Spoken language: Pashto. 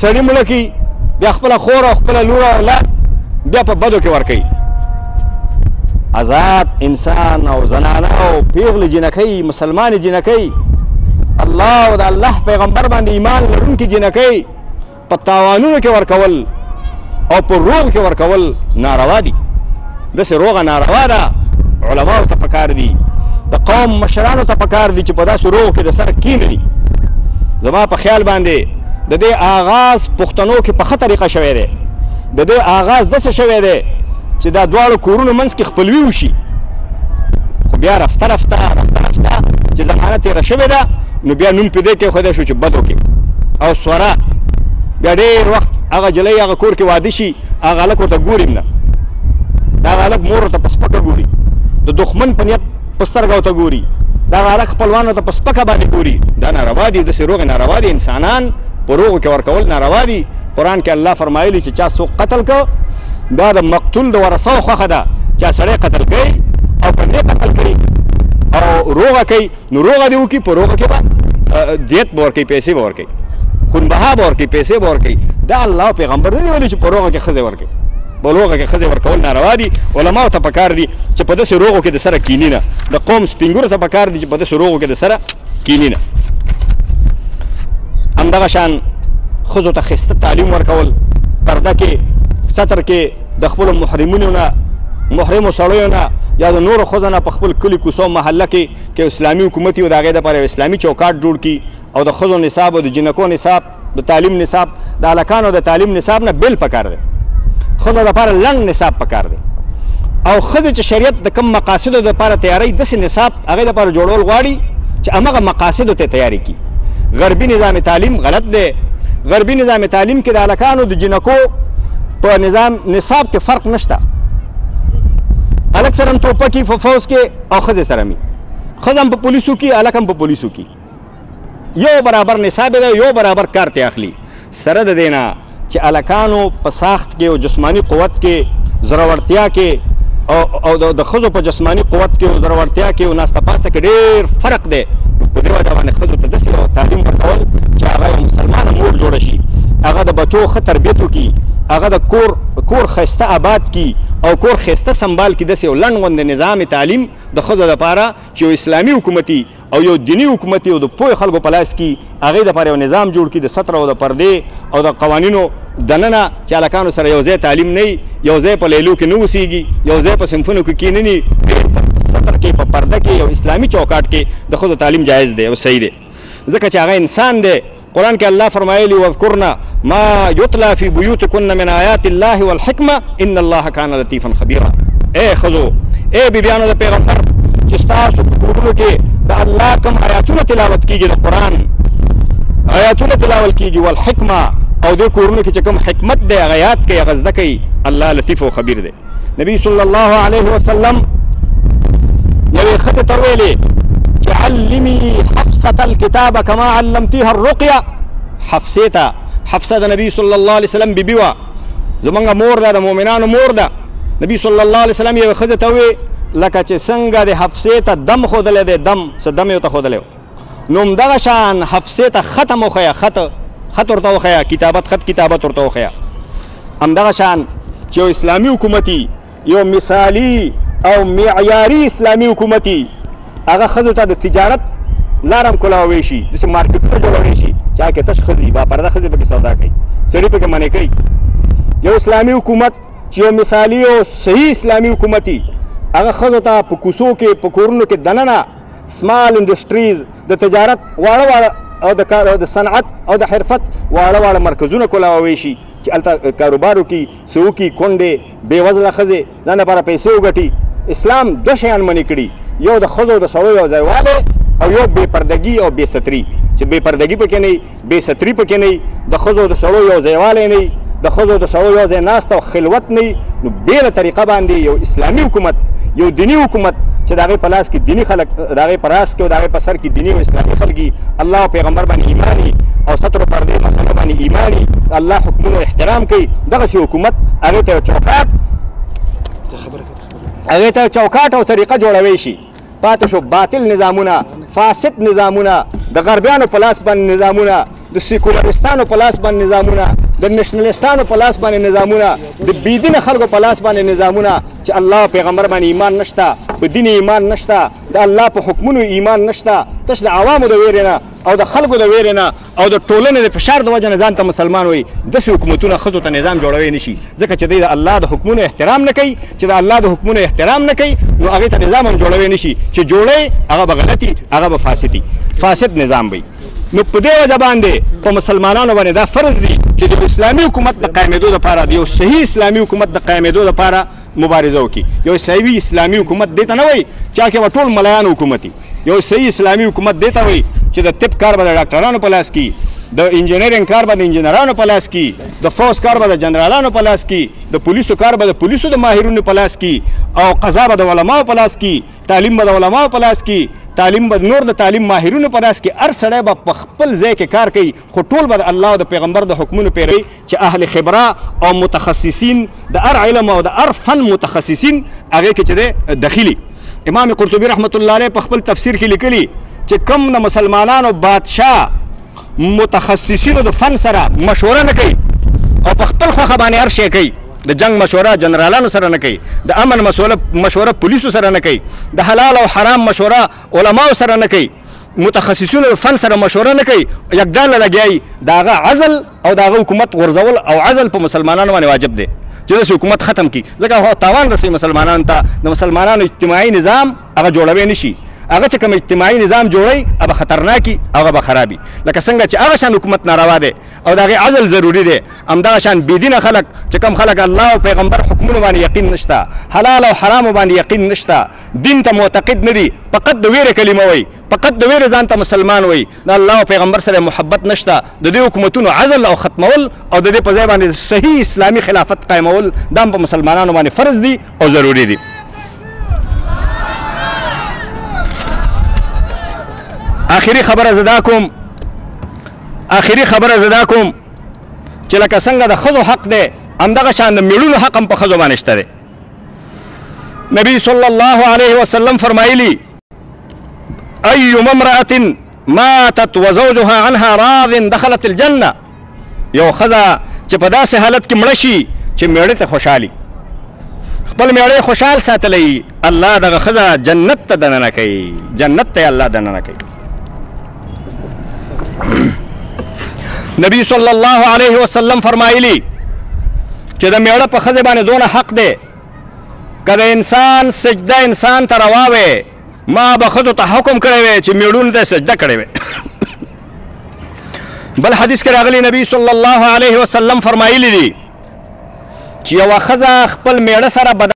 سړي مړه کړي بیا خپله خور او خپله لور او اولاد بیا په بدو کې ورکوي. آزاد انسان او زنانه او پیغلې جنکۍ مسلمانې جنکۍ الله او د الله پیغمبر باندې ایمان لرونکي جنکۍ په تاوانونو کې ورکول او په روغ کې ورکول ناروا دي. داسې روغه ناروا ده. علماو ته پکار دي، د قوم مشرانو ته پکار دي چې په داسې روغ کې د سره کینوي. زما په خیال باندې د دې آغاز پښتنو کې په ښه طریقه شوی دی. د دې آغاز داسې شوی دی چې دا دواړو کورونو منځ کې خپلوي وشي، خو بیا رفته رفته چې زمانه تېره شوې ده نو بیا نوم پې دې کېښودی شو چې بدو کې او سوره. بیا ډېر وخت هغه جلۍ هغه کور کې واده شي، هغه هلک ورته ګوري نه، دا هغه هلک مور ورته په سپکه ګوري، د دښمن په نیت په سترګه ورته ګوري، دا هغه هلک خپلوان ورته په سپکه باندې ګوري. دا ناروا دي، داسې روغې ناروا دي. انسانان په روغو کې ورکول ناروا دي. قرآن کې الله فرمایلي چې چا څوک قتل که دا د مقتول د ورثو خوښه ده. چا سړی قتل کوي او په دې قتل کوي او روغه کوي نو روغه دې وکړي، په روغه کې به دیت به ورکوي، پیسې به ورکوي، خونبها به ورکوي، پیسې به ورکوي. دا الله پیغمبر نه دی ویلي چې په روغه کې ښځې ورکوي. په روغه کې ښځې ورکول ناروا دي. علماو ته پکار دي چې په داسې روغو کې د سره کیني نه. د قوم سپین ګورو ته پکار دي چې په داسې روغو کې د سره کیني نه. همدغه شان ښځو ته ښایسته تعلیم ورکول، پرده کې ستر کې د خپلو محرمونو نه محرمو سړیو نه یا د نورو ښځو نه په خپل کلي کوڅو محله کې که اسلامي حکومت وي د هغې دپاره یو اسلامي چوکاټ جوړ کړي او د ښځو نصاب او د جنکو نصاب د تعلیم نصاب د هلکانو د تعلیم نصاب نه بیل پکار دی. ښځو دپاره لنډ نصاب پکار دی او ښځې چې شریعت د کوم مقاصدو دپاره تیاری داسې نصاب هغې دپاره جوړول غواړي چې همغه مقاصدو ته تیاری کړي. غربي نظام تعلیم غلط دی. غربي نظام تعلیم کې د هلکانو د جنکو په نصاب کې فرق نشته. هلک سره هم توپکي په فوز کې او ښځې سره هم ښځه هم په پولیسو کې هلک هم په پولیسو کې یو برابر نصاب دی، یو برابر کار ته اخلي. سره د دې نه چې هلکانو په ساخت کې او جسماني قوت کې زړورتیا کې او د ښځو په جسماني قوت کې او زړورتیا کې او ناسته پاسته کې ډېر فرق دی. په دې وجه باندې ښځو ته داسې یو تعلیم ورکول چې هغه یو مسلمانه مور جوړه شي، هغه د بچو ښه تربیت وکړي، هغه د کور ښایسته آباد کړي او کور ښایسته سنبال کړي. داسې یو لنډ غوندې نظام تعلیم د ښځو دپاره چې یو اسلامي حکومتي او یو دیني حکومتي او د پوهې خلکو په لاس کې هغې دپاره یو نظام جوړ کړي د ستر او د پردې او د قوانینو دننه چې هلکانو سره یو ځای تعلیم نه وي، یو ځای په لیلو کې نه اوسېږي، یو ځای په صنفونو کې کینني، سطر کې په پرده کې یو اسلامي چوکاټ کې د ښځو تعلیم جایز دی او صحیح دی ځکه چې هغه انسان دی. قرآن کې الله فرمایلی واذکرنا ما یتلا فی بیوتکن من آیات الله والحکمه ان الله کان لطیفا خبیرا. ای ښځو، ای بیبیانو د پیغمبر چې ستاسو په کورونو کې د الله کوم آیاتونه تلاوت کېږي، د قرآن آیاتونه تلاوت کېږي، والحکمه او دې کورونو کې چې کوم حکمت دی هغه یاد کوي، هغه زده کوي. الله لطیف او خبیر دی. نبی صلی الله علیه وسلم یوې ښځې ته ویلې چې علمي حفصة الکتاب کما علمتیها الرقیه. حفصې ته، حفصه د نبی صلی الله علیه وسلم بیبي وه، زمونږ مور ده، د مؤمنانو مور ده. نبی صلی الله علیه وسلم یوې ښځې ته وی لکه چې څنګه د حفصې ته دم ښودلی دی، دم څه دم یې ورته ښودلی و، نو همدغه شان حفصې ته خط هم وښیه، خط ورته وښیه، خط کتابت ورته وښیه. همدغه شان چې یو اسلامي حکومتي، یو مثالي او معیاري اسلامي حکومتي هغه ښځو ته د تجارت لار هم کولاوی شي، داسې مارکیټونه جوړولی شي چې هغه کې تش ښځې باپرده ښځې پکې سودا کوي، سړي پکې منع کوي. یو اسلامي حکومت چې یو مثالي او صحیح اسلامي حکومتي هغه ښځو ته په کوڅو کې په کورونو کې دننه سمال انډسټریز د تجارت واړه او د صنعت او د حرفت واړه مرکزونه کولاوی شي چې هلته کاروبار وکړي، څه وکړي، کونډې بېوزله ښځې ځان لپاره پیسې وګټي. اسلام دوه شیان منع کړي، یو د ښځو د سړو یو ځایوالی او یو بې پردګي او بې ستري، چې بې پردګي پکې نه وي، بې ستري پکې نه وي، د ښځو د سړو یو ځایوالی نه وي، د ښځو د سړو یو ځای ناسته او خلوت نه وي. نو بېله طریقه باندې یو اسلامي حکومت، یو دیني حکومت چې د هغې په لاس کې دیني خلک، د هغې په راس کې او د هغې په سر کې دیني او اسلامي خلک وي، الله او پیغمبر باندې ایمان وي او ستر و پردې مسله باندې ایمان وي، الله حکمونو احترام کوي، دغسې حکومت هغې ته یو چوکاټ هغې ته چوکاټ او طریقه جوړوی شي. پاتې شو باطل نظامونه، فاسد نظامونه، د غربیانو په لاس باندې نظامونه د سیکولرستانو په لاس باندې نظامونه، د نشنلستانو په لاس باندې نظامونه، د بېدینه خلکو په لاس باندې نظامونه چې الله پیغمبر باندې ایمان نشته، په دین ایمان نشته، د الله په حکمونو ایمان نشته، تش د عوامو د ویرې نه او د خلکو د ویرې نه او د ټولنې د فشار د وجه نه ځان ته مسلمان وایي. داسې حکومتونه ښځو ته نظام جوړوی نه شي، ځکه چې دوی د الله د حکمونو احترام نه کوي. چې د الله د حکمونو احترام نه کوي نو هغې ته نظام هم جوړوی نه شي. چې جوړوي هغه به غلطي، هغه به فاسد نظام وي. نو په دې وجه باندې په مسلمانانو باندې دا فرض دی چې د اسلامي حکومت د قایمېدو لپاره، د یو صحیح اسلامي حکومت د قایمېدو لپاره مبارزه وکړي. یو صحیح اسلامي حکومت دې ته نه وایي چې هغې به ټول ملایان حکومت وي. یو صحیح اسلامي حکومت دې ته وایي چې د طب کار به د ډاکټرانو په لاس کې، د انجینرینګ کار به د انجینرانو په لاس کې، د فوج کار به د جنرالانو په لاس کې، د پولیسو کار به د پولیسو د ماهرونو په لاس کې، او قضا به د علماو په لاس کې، تعلیم به د علماو په لاس کې، تعلیم به نور د تعلیم ماهرونو په لاس کې. هر سړی به په خپل ځای کې کار کوي، خو ټول به د الله او د پیغمبر د حکمونو پیروي. چې اهل خبره او متخصصین د هر علم او د هر فن متخصصین هغې کې چې دی دخیلي. امام قرطبي رحمت الله علیه په خپل تفسیر کې لیکلي چې کوم د مسلمانانو بادشاه متخصصینو د فن سره مشوره نه کوي او په خپل خوښه باندې هر شی کوي، د جنگ مشوره جنرالانو سره نه کوي، د امن مشوره پولیسو سره نه کوي، د حلال او حرام مشوره علماو سره نه کوي، متخصصینو د فن سره مشوره نه کوي، یکډاله لګیایي، د هغه عزل او د هغه حکومت غورځول او عزل په مسلمانانو باندې واجب دی چې داسې حکومت ختم کړي. ځکه هغه تاوان رسوي مسلمانانو ته. د مسلمانانو اجتماعي نظام هغه جوړوی نه شي. هغه چې کوم اجتماعي نظام جوړوي هغه خطرناکي، هغه به خرابي. لکه څنګه چې هغه شان حکومت ناروا دی او د هغې عزل ضروري دی، همدغه شان بېدینه خلک چې کوم خلک الله او پیغمبر حکمونو باندې یقین نشته، حلال او حرامو باندې یقین نشته، دین ته معتقد نه دي، فقط د ویرې کلمه وایي، فقط د ویرې ځان ته مسلمان وایي، د الله او پیغمبر سره محبت نشته، د دې حکومتونو عزل او ختمول او د دې په ځای باندې صحیح اسلامي خلافت قایمول دا هم په مسلمانانو باندې فرض دي او ضروري دي. آخري خبره زدا کوم چې لکه څنګه د ښځو حق دی همدغه شان د میړونو حق هم په ښځو باندې شته دی. نبی صلی الله علیه وسلم فرمایلی ایما امرأة ماتت وزوجها عنها راض دخلت الجنه. یو ښځه چې په داسې حالت کې مړه شي چې میړه ته خوشحالي، خپل میړه خوشحال ساتلی، الله دغه ښځه جنت ته دننه کوي، جنت ته الله دننه کوي. نبی صلی الله علیه وسلم فرمایلی چې د میړه په ښځې باندې دونه حق دی که د انسان سجده انسان ته روا وی، ما به ښځو ته حکم کړی وی چې میړونو ته سجده کړی وی. بل حدیث کې راغلی نبی صلی الله علیه وسلم فرمایلی دي چې یوه ښځه خپل میړه سره